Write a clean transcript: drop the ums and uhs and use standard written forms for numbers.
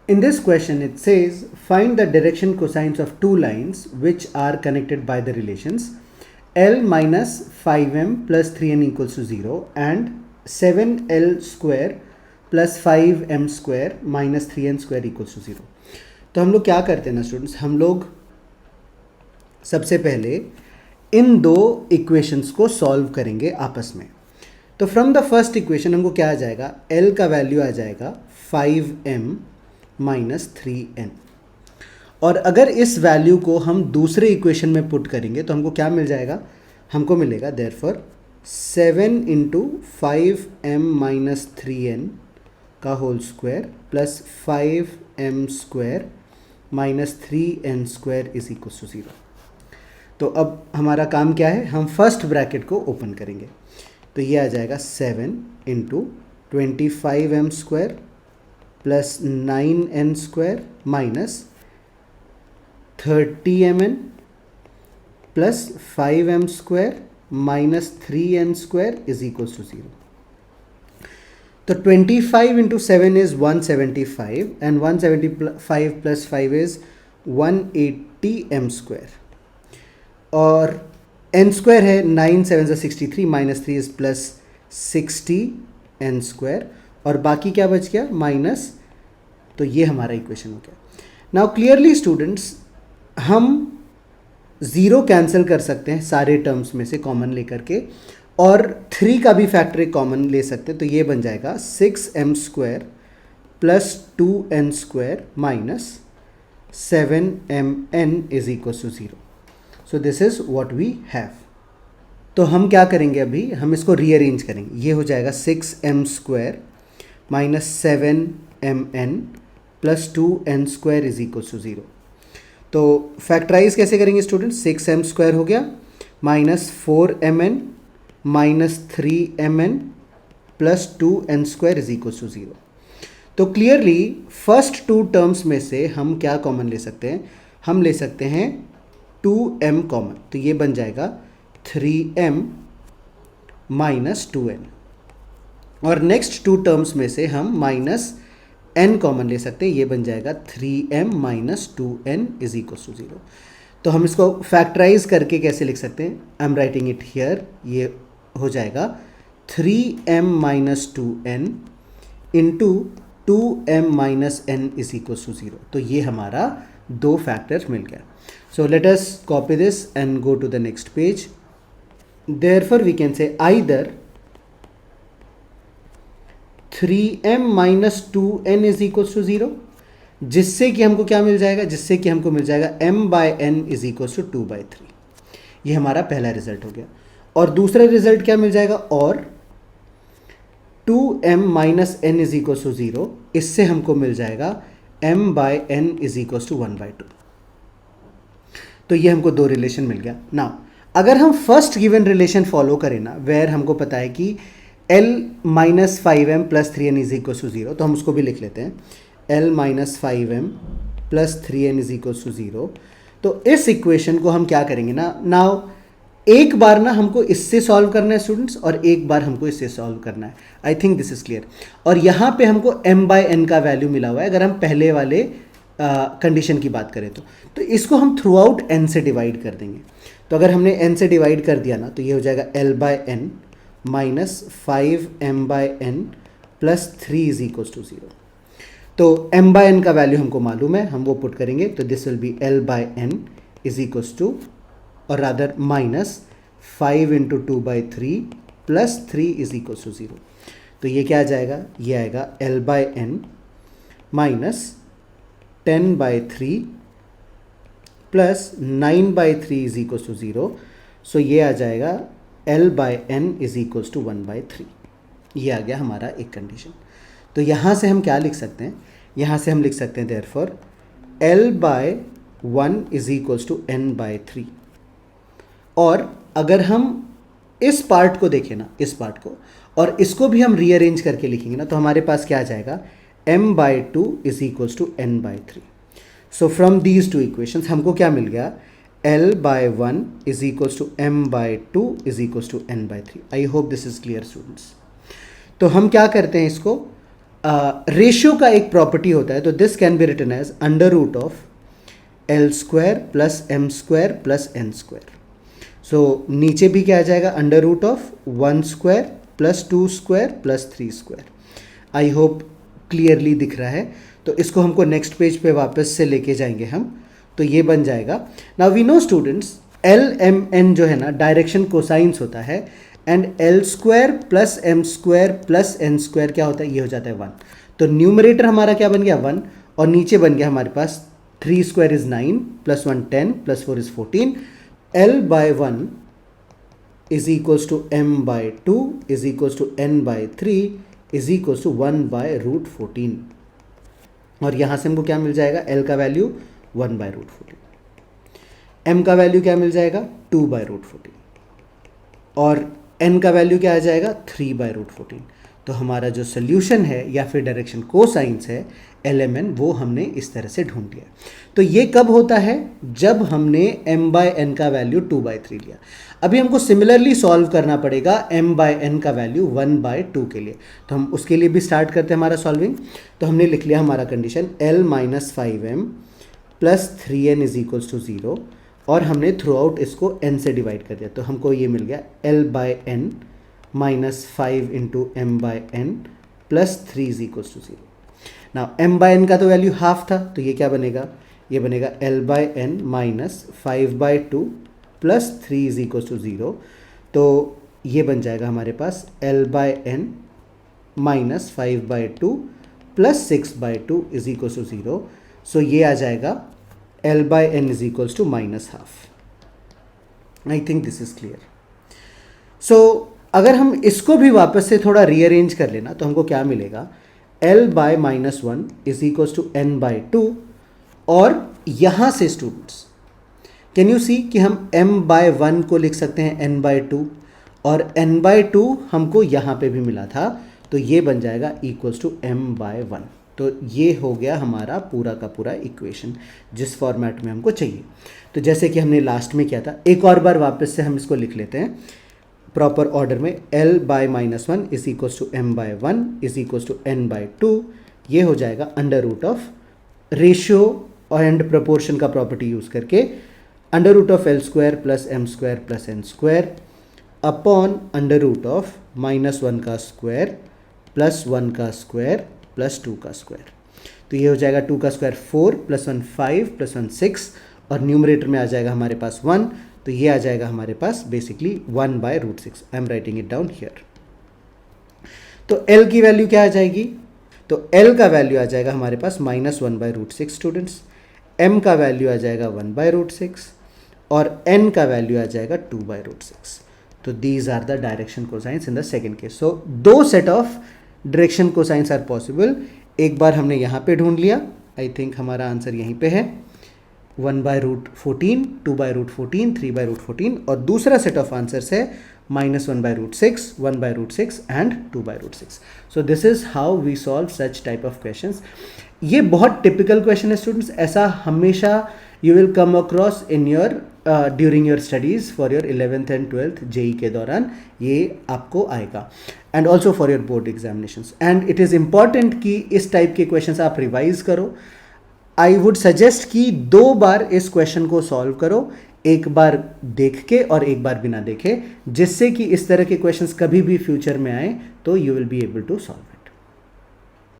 In this question, it says find the direction cosines of two lines which are connected by the relations L minus 5m plus 3n equals to 0 and 7L square plus 5m square minus 3n square equals to 0. तो हम लोग क्या करते हैं ना students, हम लोग सबसे पहले इन दो इक्वेशंस को सॉल्व करेंगे आपस में. तो फ्रॉम द फर्स्ट इक्वेशन हमको क्या आ जाएगा, L का वैल्यू आ जाएगा 5m माइनस 3n. और अगर इस वैल्यू को हम दूसरे इक्वेशन में पुट करेंगे तो हमको क्या मिल जाएगा, हमको मिलेगा therefore 7 into 5m minus 3n का whole square plus 5m square minus 3n square is equal to 0. तो अब हमारा काम क्या है, हम फर्स्ट ब्रैकेट को ओपन करेंगे. तो ये आ जाएगा 7 into 25m square plus 9n square minus 30mn plus 5m square minus 3n square is equal to 0. तो 25 into 7 is 175 and 175 plus 5 is 180m square और n स्क्वायर है 9 7 63 minus 3 is plus 60n square और बाकी क्या बच गया minus. तो ये हमारा इक्वेशन हो गया. नाउ क्लियरली स्टूडेंट्स, हम ज़ीरो कैंसिल कर सकते हैं सारे टर्म्स में से कॉमन लेकर के और 3 का भी फैक्टर एक कॉमन ले सकते हैं. तो ये बन जाएगा 6m square plus 2n square minus 7mn is equal to 0. So this is what we have. तो हम क्या करेंगे, अभी हम इसको रीअरेंज करेंगे. ये हो जाएगा 6m square minus 7mn plus 2n square is equal to 0. तो फैक्टराइज कैसे करेंगे स्टूडेंट्स, 6m स्क्वायर हो गया minus 4mn minus 3mn plus 2n square is equal to 0. तो क्लियरली फर्स्ट टू टर्म्स में से हम क्या कॉमन ले सकते हैं, हम ले सकते हैं 2m कॉमन. तो ये बन जाएगा 3m माइनस 2n और नेक्स्ट टू टर्म्स में से हम माइनस n कॉमन ले सकते हैं. ये बन जाएगा 3m minus 2n is equal to 0. तो हम इसको फैक्टराइज करके कैसे लिख सकते हैं, I am writing it here. ये हो जाएगा 3m minus 2n into 2m minus n is equal to 0. तो ये हमारा दो फैक्टर्स मिल गया. So let us copy this and go to the next page. Therefore we can say either 3m minus 2n is equals to 0, जिससे कि हमको क्या मिल जाएगा, जिससे कि हमको मिल जाएगा m by n is equals to 2 by 3. ये हमारा पहला रिजल्ट हो गया. और दूसरा रिजल्ट क्या मिल जाएगा, और 2m minus n is equals to 0, इससे हमको मिल जाएगा m by n is equals to 1 by 2. तो ये हमको दो रिलेशन मिल गया. नाउ अगर हम फर्स्ट गिवन रिलेशन फॉलो करें ना, वेयर हमको पता है कि L minus 5m plus 3n is equal to 0, तो हम उसको भी लिख लेते हैं L minus 5m plus 3n is equal to 0. तो इस इक्वेशन को हम क्या करेंगे ना, नाउ एक बार ना हमको इससे सॉल्व करना है स्टूडेंट्स और एक बार हमको इससे सॉल्व करना है. आई थिंक दिस इज क्लियर. और यहाँ पे हमको m बाय n का वैल्यू मिला हुआ है. अगर हम पहले वाले कंडीशन की बात करें तो इसको हम थ्रू आउट n से डिवाइड कर देंगे. तो अगर हमने n से डिवाइड कर दिया ना, तो ये हो जाएगा L by n minus 5m by n plus 3 is equal to 0. तो m बाय n का वैल्यू हमको मालूम है, हम वो पुट करेंगे. तो this will be L by n is equal to, और rather minus 5 into 2 by 3 plus 3 is equal to 0. तो ये क्या आ जाएगा, ये आएगा L by n minus 10 by 3 plus 9 by 3 is equal to 0. So ये आ जाएगा L by n is equal to 1 by 3. ये आ गया हमारा एक कंडीशन. तो यहाँ से हम क्या लिख सकते हैं, यहाँ से हम लिख सकते हैं therefore L by 1 is equal to n by 3. और अगर हम इस पार्ट को देखें ना, इस पार्ट को, और इसको भी हम रीअरेंज करके लिखेंगे ना, तो हमारे पास क्या आ जाएगा, m by 2 is equal to n by 3. So from these two equations हमको क्या मिल गया, L by 1 is equal to m by 2 is equal to n by 3. I hope this is clear students. तो हम क्या करते हैं इसको, रेशियो का एक प्रॉपर्टी होता है, तो this can be written as under root of L square plus M square plus N square. So नीचे भी क्या आ जाएगा, under root of 1 square plus 2 square plus 3 square. I hope clearly दिख रहा है. तो इसको हमको नेक्स्ट पेज पे वापस से लेके जाएंगे हम, तो ये बन जाएगा. Now we know students, L M N जो है ना डायरेक्शन कोसाइंस होता है, and L square plus M square plus N square क्या होता है, ये हो जाता है 1. तो न्यूमरेटर हमारा क्या बन गया 1, और नीचे बन गया हमारे पास 3 square is 9 plus 1 10 plus 4 is 14. L by 1 is equals to M by 2 is equals to N by 3 is equals to 1 by root 14. और यहाँ से हमको क्या मिल जाएगा, एल का वैल्यू 1 बाय रूट 14, एम का वैल्यू क्या मिल जाएगा 2 बाय रूट 14, और एन का वैल्यू क्या आ जाएगा 3 बाय रूट 14. तो हमारा जो सोल्यूशन है या फिर डायरेक्शन कोसाइंस है एल एम एन, वो हमने इस तरह से ढूंढ लिया. तो ये कब होता है, जब हमने m बाय एन का वैल्यू 2 बाय 3 लिया. अभी हमको सिमिलरली सॉल्व करना पड़ेगा m बाय एन का वैल्यू 1 बाय 2 के लिए. तो हम उसके लिए भी स्टार्ट करते हैं हमारा सॉल्विंग. तो हमने लिख लिया हमारा condition l minus 5m plus 3n is equals to 0, और हमने थ्रू आउट इसको n से डिवाइड कर दिया. तो हमको ये मिल गया l by N minus 5 into M by N plus 3 is equals to 0. Now m by N का तो वैल्यू हाफ था, तो ये क्या बनेगा, ये बनेगा l by N minus 5 by 2 plus 3 is equals to 0. तो ये बन जाएगा हमारे पास l by N minus 5 by 2 plus 6 by 2 is equals to 0. So ये आ जाएगा l by N is equals to minus half. I think this is clear. So अगर हम इसको भी वापस से थोड़ा रीअरेंज कर लेना, तो हमको क्या मिलेगा, l by minus 1 is equals to n by 2. और यहाँ से स्टूडेंट्स कैन यू सी कि हम m बाय 1 को लिख सकते हैं n बाय 2, और n बाय 2 हमको यहाँ पे भी मिला था, तो ये बन जाएगा इक्वल्स टू m बाय 1. तो ये हो गया हमारा पूरा का पूरा इक्वेशन जिस फॉर्मेट में हमको चाहिए. तो जैसे कि हमने लास्ट में किया था, एक और बार वापस से हम इसको लिख लेते हैं प्रॉपर ऑर्डर में. l by minus 1 is equals to m by 1 is equals to n by 2. ये हो जाएगा under root of ratio and proportion का प्रॉपर्टी यूज करके under root of L square plus M square plus N square upon under root of minus 1 का square plus 1 का square plus 2 का square. तो ये हो जाएगा 2 का स्क्वायर 4 प्लस 1 5 प्लस 1 6, और न्यूमरेटर में आ जाएगा हमारे पास 1. तो ये आ जाएगा हमारे पास basically 1 by root 6. I am writing it down here. तो L की वैल्यू क्या आ जाएगी, तो L का वैल्यू आ जाएगा हमारे पास minus 1 by root 6 students. M का वैल्यू आ जाएगा 1 बाय रूट 6, और N का वैल्यू आ जाएगा 2 बाय रूट 6. तो these are the direction cosines in the second case. So 2 set of direction cosines are possible. एक बार हमने यहाँ पे ढूंढ लिया, आई थिंक हमारा आंसर यहीं पे है, 1 by root 14, 2 by root 14, 3 by root 14, और दूसरा सेट ऑफ आंसर्स है minus 1 by root 6, 1 by root 6 and 2 by root 6. So this is how we solve such type of questions. ये बहुत टिपिकल क्वेश्चन है स्टूडेंट्स, ऐसा हमेशा you will come across in your during your studies for your 11th and 12th JEE के दौरान ये आपको आएगा, and also for your board examinations. And it is important कि इस टाइप के क्वेश्चंस आप रिवाइज करो. आई वुड सजेस्ट कि 2 बार इस क्वेश्चन को सॉल्व करो, एक बार देख के और एक बार बिना देखे, जिससे कि इस तरह के क्वेश्चंस कभी भी फ्यूचर में आए तो you will be able to solve.